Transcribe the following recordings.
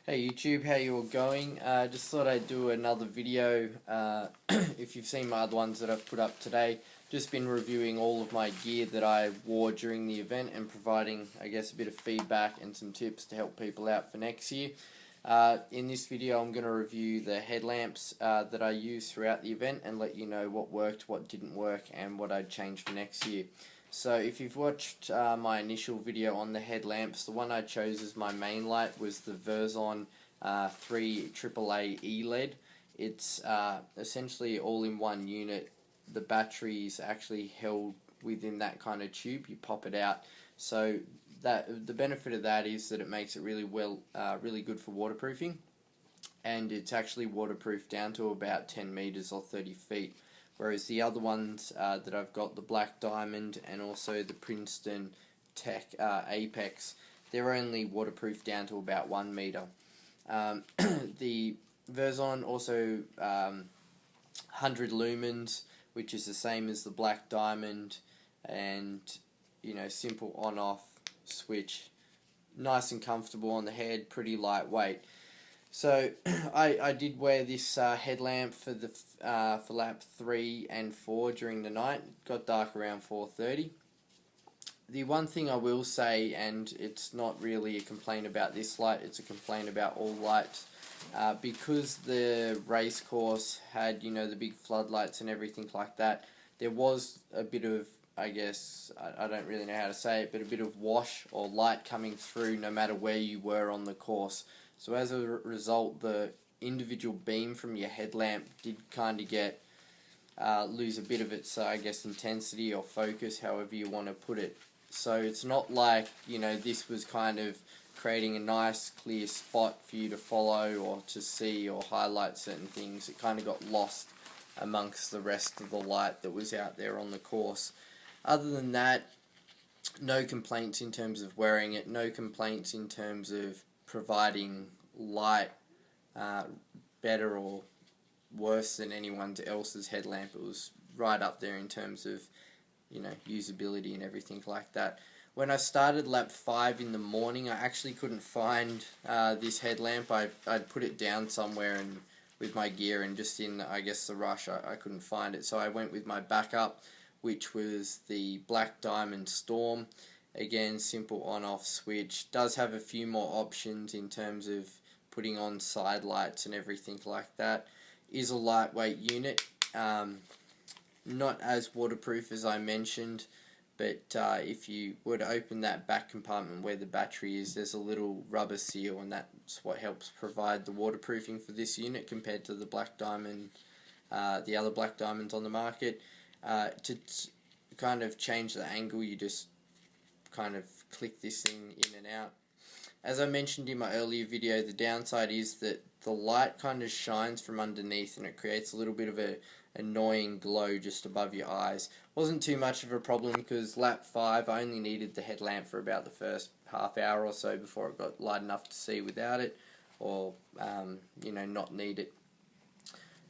Hey YouTube, how you all going? Just thought I'd do another video. If you've seen my other ones that I've put up today, just been reviewing all of my gear that I wore during the event and providing, I guess, a bit of feedback and some tips to help people out for next year. In this video I'm going to review the headlamps that I used throughout the event and let you know what worked, what didn't work, and what I'd change for next year. So if you've watched my initial video on the headlamps, the one I chose as my main light was the Vizion 3 AAA eLED. It's essentially all in one unit. The battery's actually held within that kind of tube. You pop it out. So that the benefit of that is that it makes it really good for waterproofing, and it's actually waterproof down to about 10 meters or 30 feet. Whereas the other ones that I've got, the Black Diamond and also the Princeton Tech Apex, they're only waterproof down to about 1 meter. The Vizion also 100 lumens, which is the same as the Black Diamond, and simple on-off switch, nice and comfortable on the head, pretty lightweight. So I did wear this headlamp for the for lap 3 and 4 during the night. It got dark around 4:30. The one thing I will say, and it's not really a complaint about this light, it's a complaint about all lights, because the race course had the big floodlights and everything like that. There was a bit of, I guess, I don't really know how to say it, but a bit of wash or light coming through no matter where you were on the course. So as a result, the individual beam from your headlamp did kind of get lose a bit of its, I guess, intensity or focus, however you want to put it. So it's not like this was kind of creating a nice clear spot for you to follow or to see or highlight certain things. It kind of got lost amongst the rest of the light that was out there on the course. Other than that, no complaints in terms of wearing it, no complaints in terms of providing light better or worse than anyone else's headlamp. It was right up there in terms of usability and everything like that. When I started lap 5 in the morning, I actually couldn't find this headlamp. I'd put it down somewhere and with my gear, and just in, I guess, the rush I couldn't find it, so I went with my backup, which was the Black Diamond Storm. Again, simple on-off switch. Does have a few more options in terms of putting on side lights and everything like that. Is a lightweight unit. Not as waterproof as I mentioned, but if you were to open that back compartment where the battery is, there's a little rubber seal, and that's what helps provide the waterproofing for this unit compared to the Black Diamond, the other Black Diamonds on the market. To kind of change the angle, you just kind of click this thing in and out. As I mentioned in my earlier video, the downside is that the light kind of shines from underneath and it creates a little bit of a annoying glow just above your eyes. Wasn't too much of a problem because lap 5 I only needed the headlamp for about the first half hour or so before it got light enough to see without it, or not need it.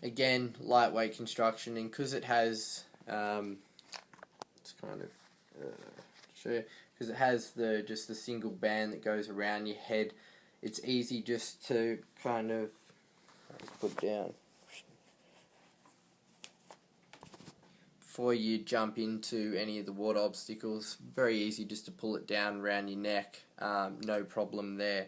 Again, lightweight construction, and because it has it's kind of because it has just the single band that goes around your head, it's easy just to kind of put down before you jump into any of the water obstacles. Very easy just to pull it down around your neck, no problem there.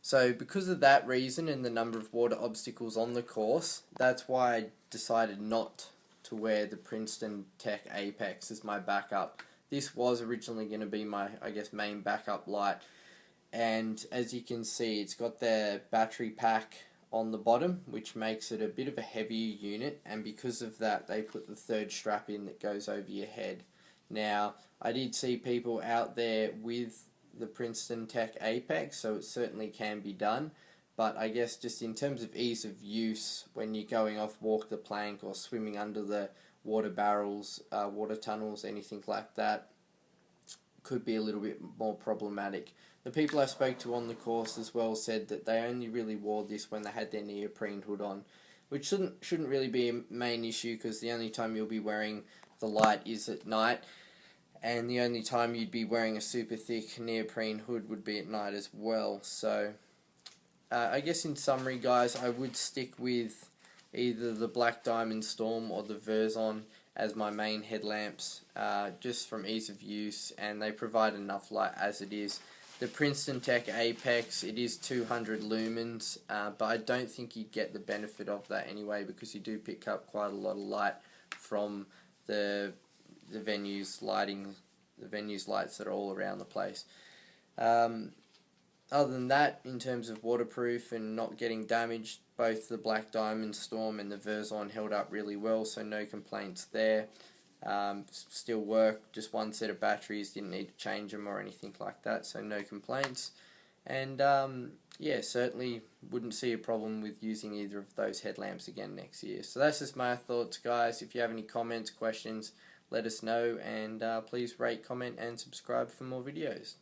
So because of that reason and the number of water obstacles on the course, that's why I decided not to wear the Princeton Tech Apex as my backup. This was originally going to be my, I guess, main backup light, and as you can see, it's got the battery pack on the bottom, which makes it a bit of a heavier unit, and because of that they put the third strap in that goes over your head. Now, I did see people out there with the Princeton Tech Apex, so it certainly can be done, but I guess just in terms of ease of use when you're going off walk the plank or swimming under the water barrels, water tunnels, anything like that, could be a little bit more problematic. The people I spoke to on the course as well said that they only really wore this when they had their neoprene hood on, which shouldn't really be a main issue, because the only time you'll be wearing the light is at night, and the only time you'd be wearing a super thick neoprene hood would be at night as well. So I guess in summary, guys, I would stick with either the Black Diamond Storm or the Vizion as my main headlamps, just from ease of use, and they provide enough light as it is. The Princeton Tech Apex, it is 200 lumens, but I don't think you'd get the benefit of that anyway, because you do pick up quite a lot of light from the venue's lighting, the venue's lights that are all around the place. Other than that, in terms of waterproof and not getting damaged, both the Black Diamond Storm and the Vizion held up really well, so no complaints there. Still work, just one set of batteries, didn't need to change them or anything like that, so no complaints. And yeah, certainly wouldn't see a problem with using either of those headlamps again next year. So that's just my thoughts, guys. If you have any comments, questions, let us know, and please rate, comment and subscribe for more videos.